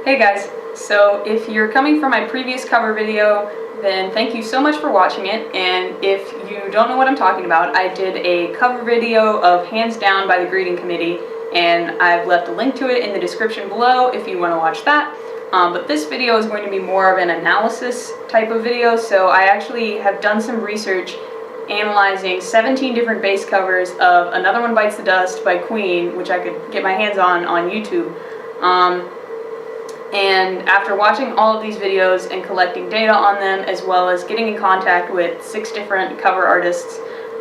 Hey guys, so if you're coming from my previous cover video, then thank you so much for watching it, and if you don't know what I'm talking about, I did a cover video of Hands Down by the Greeting Committee, and I've left a link to it in the description below if you want to watch that. But this video is going to be more of an analysis type of video, so I actually have done some research analyzing 17 different bass covers of Another One Bites the Dust by Queen, which I could get my hands on YouTube. And after watching all of these videos and collecting data on them, as well as getting in contact with 6 different cover artists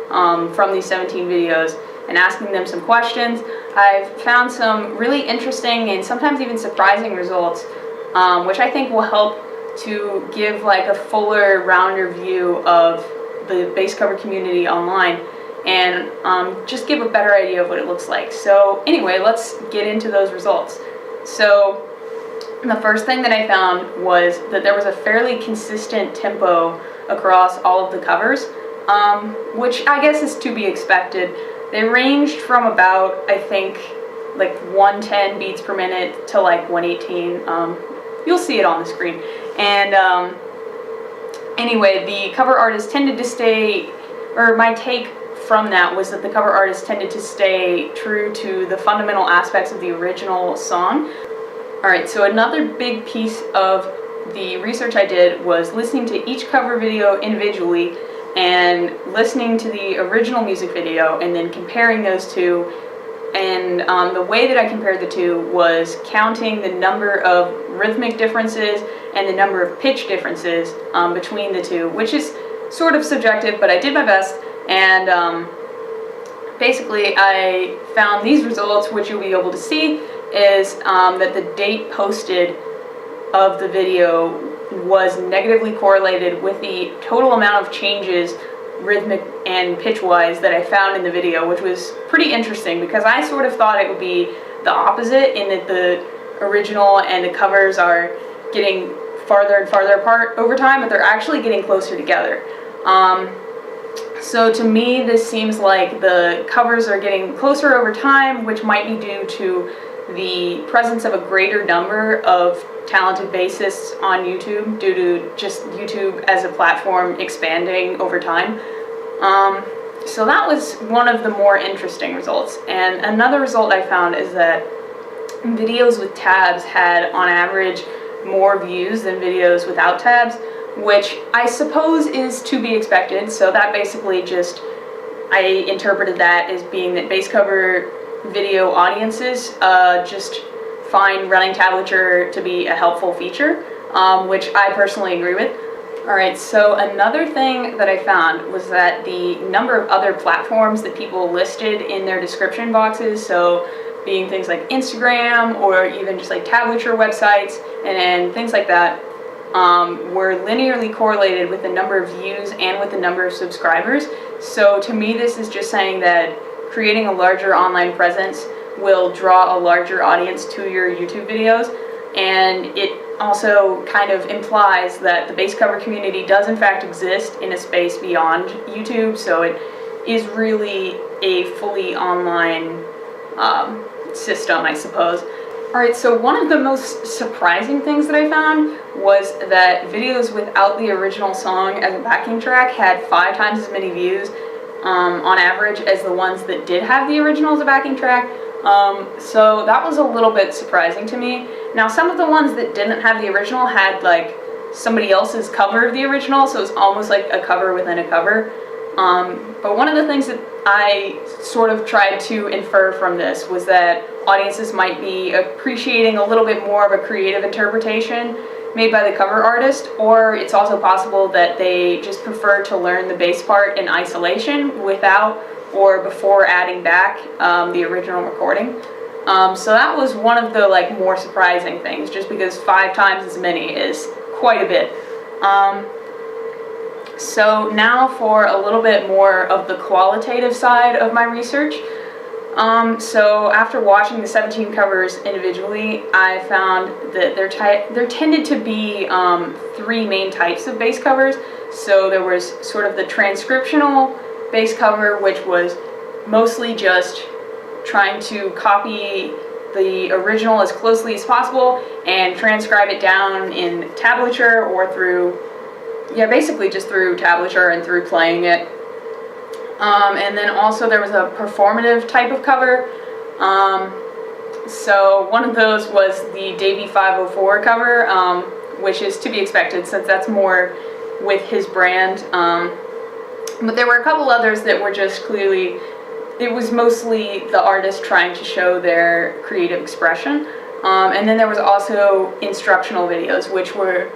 from these 17 videos and asking them some questions, I've found some really interesting and sometimes even surprising results, which I think will help to give like a fuller, rounder view of the bass cover community online and just give a better idea of what it looks like. So anyway, let's get into those results. So the first thing that I found was that there was a fairly consistent tempo across all of the covers, which I guess is to be expected. They ranged from about, I think, like 110 beats per minute to like 118. You'll see it on the screen. And anyway, the cover artists tended to stay, or my take from that was that the cover artists tended to stay true to the fundamental aspects of the original song. Alright, so another big piece of the research I did was listening to each cover video individually and listening to the original music video and then comparing those two. And the way that I compared the two was counting the number of rhythmic differences and the number of pitch differences between the two, which is sort of subjective, but I did my best. And basically I found these results, which you'll be able to see, is that the date posted of the video was negatively correlated with the total amount of changes rhythmic and pitch-wise that I found in the video, which was pretty interesting because I sort of thought it would be the opposite, in that the original and the covers are getting farther and farther apart over time, but they're actually getting closer together. So to me, this seems like the covers are getting closer over time, which might be due to the presence of a greater number of talented bassists on YouTube due to just YouTube as a platform expanding over time. So that was one of the more interesting results. And another result I found is that videos with tabs had on average more views than videos without tabs, which I suppose is to be expected. So that basically just, I interpreted that as being that bass cover video audiences just find running tablature to be a helpful feature, which I personally agree with. Alright, so another thing that I found was that the number of other platforms that people listed in their description boxes, so being things like Instagram or even just like tablature websites and things like that, were linearly correlated with the number of views and with the number of subscribers. So to me, this is just saying that creating a larger online presence will draw a larger audience to your YouTube videos, and it also kind of implies that the bass cover community does in fact exist in a space beyond YouTube, so it is really a fully online system, I suppose. Alright, so one of the most surprising things that I found was that videos without the original song as a backing track had 5 times as many views on average as the ones that did have the original as a backing track. So that was a little bit surprising to me. Now, some of the ones that didn't have the original had like somebody else's cover of the original, so it's almost like a cover within a cover. But one of the things that I sort of tried to infer from this was that audiences might be appreciating a little bit more of a creative interpretation made by the cover artist, or it's also possible that they just prefer to learn the bass part in isolation without or before adding back the original recording. So that was one of the like more surprising things, just because 5 times as many is quite a bit. So now for a little bit more of the qualitative side of my research. So after watching the 17 covers individually, I found that there tended to be 3 main types of bass covers. So there was sort of the transcriptional bass cover, which was mostly just trying to copy the original as closely as possible and transcribe it down in tablature or through, yeah, basically just through tablature and through playing it. And then also there was a performative type of cover. So one of those was the Davey 504 cover, which is to be expected since that's more with his brand. But there were a couple others that were just clearly, it was mostly the artist trying to show their creative expression. And then there was also instructional videos, which were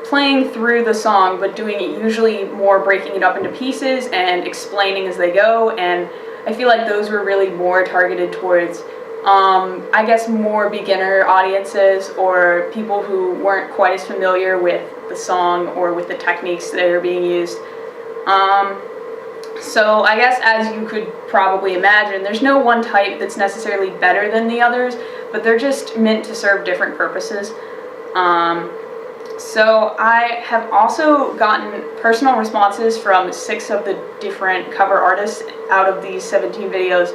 playing through the song, but doing it usually more breaking it up into pieces and explaining as they go. And I feel like those were really more targeted towards, I guess, more beginner audiences or people who weren't quite as familiar with the song or with the techniques that are being used. So I guess, as you could probably imagine, there's no one type that's necessarily better than the others, but they're just meant to serve different purposes. So I have also gotten personal responses from 6 of the different cover artists out of these 17 videos.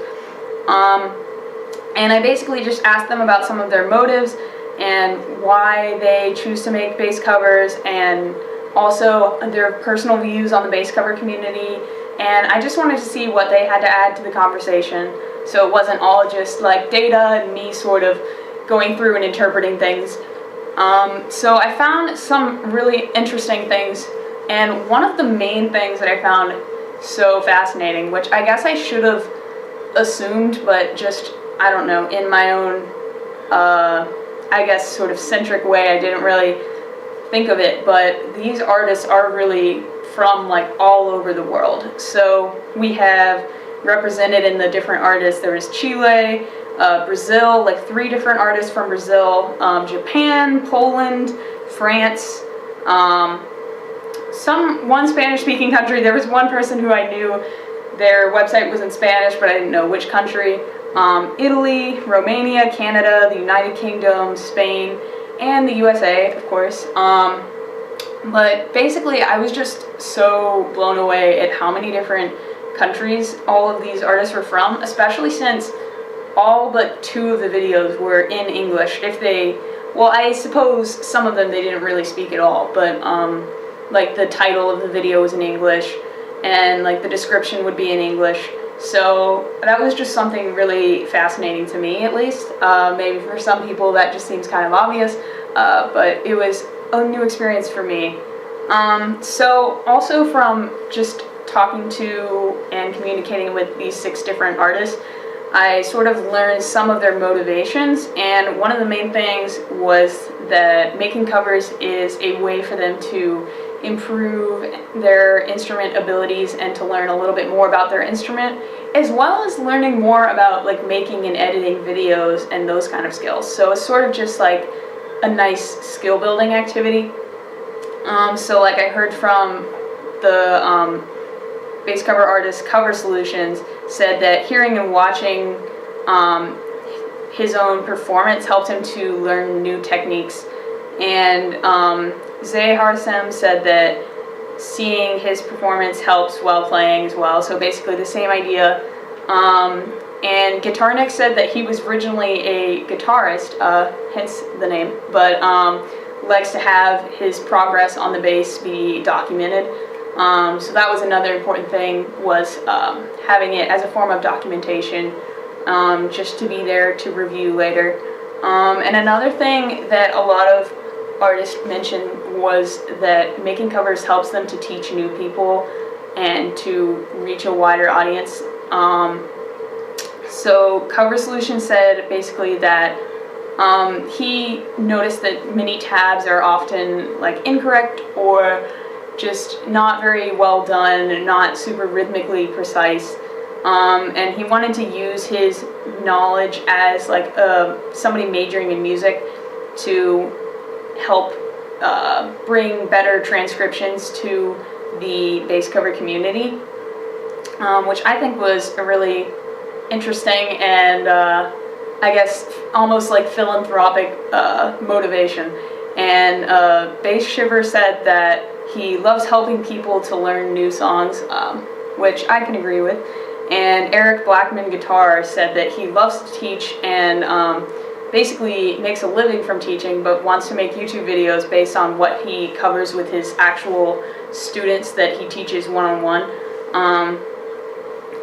And I basically just asked them about some of their motives and why they choose to make bass covers, and also their personal views on the bass cover community. And I just wanted to see what they had to add to the conversation, so it wasn't all just like data and me sort of going through and interpreting things. So I found some really interesting things, and one of the main things that I found so fascinating, which I guess I should have assumed, but just, I don't know, in my own, I guess, sort of centric way, I didn't really think of it, but these artists are really from like all over the world. So we have represented in the different artists, there was Chile, Brazil, like 3 different artists from Brazil, Japan, Poland, France, one Spanish-speaking country. There was one person who I knew, their website was in Spanish, but I didn't know which country. Italy, Romania, Canada, the United Kingdom, Spain, and the USA, of course. But basically, I was just so blown away at how many different countries all of these artists were from, especially since all but 2 of the videos were in English. Well, I suppose some of them they didn't really speak at all, but like the title of the video was in English, and like the description would be in English. So that was just something really fascinating to me, at least. Maybe for some people that just seems kind of obvious, but it was a new experience for me. So also from just talking to and communicating with these 6 different artists, I sort of learned some of their motivations, and one of the main things was that making covers is a way for them to improve their instrument abilities and to learn a little bit more about their instrument, as well as learning more about like making and editing videos and those kind of skills. So it's sort of just like a nice skill building activity. So like I heard from the bass cover artist Cover Solutions said that hearing and watching his own performance helped him to learn new techniques, and Zay Harsem said that seeing his performance helps while playing as well, so basically the same idea. And Guitarnik said that he was originally a guitarist, hence the name, but likes to have his progress on the bass be documented. So that was another important thing, was having it as a form of documentation, just to be there to review later. And another thing that a lot of artists mentioned was that making covers helps them to teach new people and to reach a wider audience. So Cover Solution said basically that he noticed that many tabs are often like incorrect or just not very well done and not super rhythmically precise, and he wanted to use his knowledge as like somebody majoring in music to help bring better transcriptions to the bass cover community, which I think was a really interesting and I guess almost like philanthropic motivation. And Bass Shiver said that he loves helping people to learn new songs, which I can agree with. And Eric Blackman Guitar said that he loves to teach and basically makes a living from teaching, but wants to make YouTube videos based on what he covers with his actual students that he teaches one-on-one.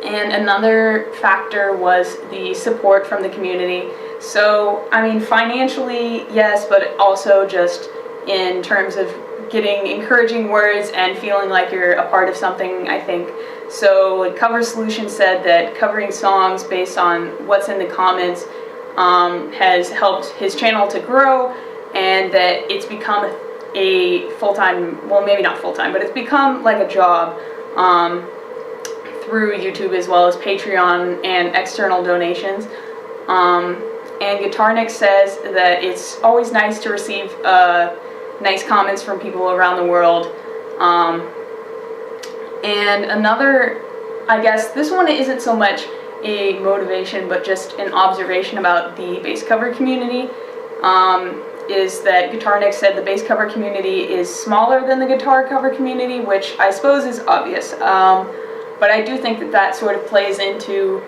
And another factor was the support from the community. So, I mean, financially, yes, but also just in terms of getting encouraging words and feeling like you're a part of something, I think. So, Cover Solutions said that covering songs based on what's in the comments has helped his channel to grow, and that it's become a full-time, well, maybe not full-time, but it's become like a job through YouTube, as well as Patreon and external donations. And Guitarnik says that it's always nice to receive nice comments from people around the world. And another, I guess, this one isn't so much a motivation, but just an observation about the bass cover community, is that Guitarnik said the bass cover community is smaller than the guitar cover community, which I suppose is obvious. But I do think that that sort of plays into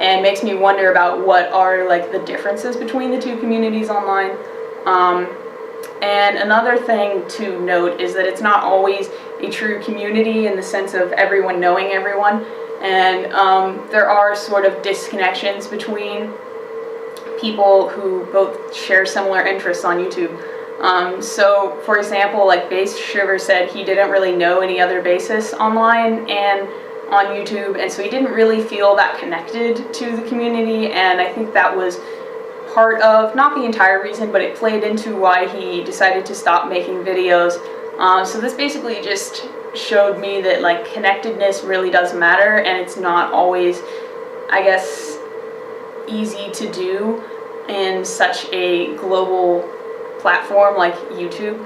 and makes me wonder about what are like the differences between the two communities online. And another thing to note is that it's not always a true community in the sense of everyone knowing everyone, and there are sort of disconnections between people who both share similar interests on YouTube. So, for example, like Bass Sugar said he didn't really know any other bassists online and on YouTube, and so he didn't really feel that connected to the community, and I think that was part of, not the entire reason, but it played into why he decided to stop making videos. So this basically just showed me that like connectedness really does matter, and it's not always, I guess, easy to do in such a global platform like YouTube.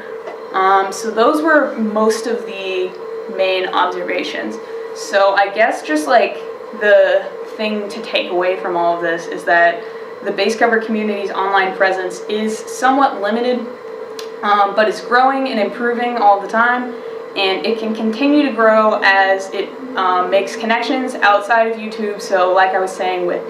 So those were most of the main observations. So I guess just like the thing to take away from all of this is that the bass cover community's online presence is somewhat limited, but it's growing and improving all the time, and it can continue to grow as it makes connections outside of YouTube. So like I was saying, with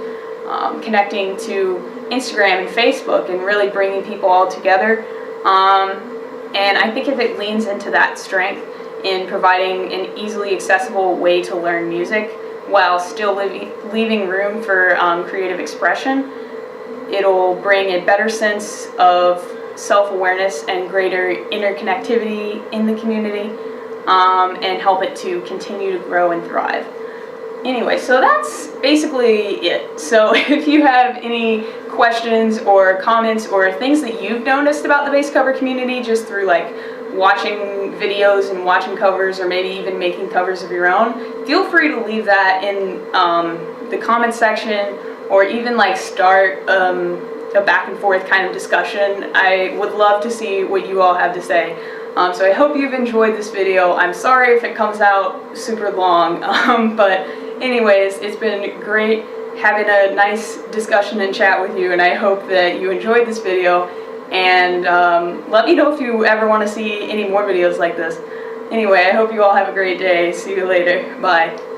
connecting to Instagram and Facebook and really bringing people all together. And I think if it leans into that strength in providing an easily accessible way to learn music while still leaving room for creative expression, it'll bring a better sense of self-awareness and greater interconnectivity in the community, and help it to continue to grow and thrive. Anyway, so that's basically it. So if you have any questions or comments or things that you've noticed about the bass cover community just through like watching videos and watching covers, or maybe even making covers of your own, feel free to leave that in the comment section, or even like start a back and forth kind of discussion. I would love to see what you all have to say. So I hope you've enjoyed this video. I'm sorry if it comes out super long, but anyways, it's been great having a nice discussion and chat with you, and I hope that you enjoyed this video. And let me know if you ever want to see any more videos like this. Anyway, I hope you all have a great day. See you later. Bye.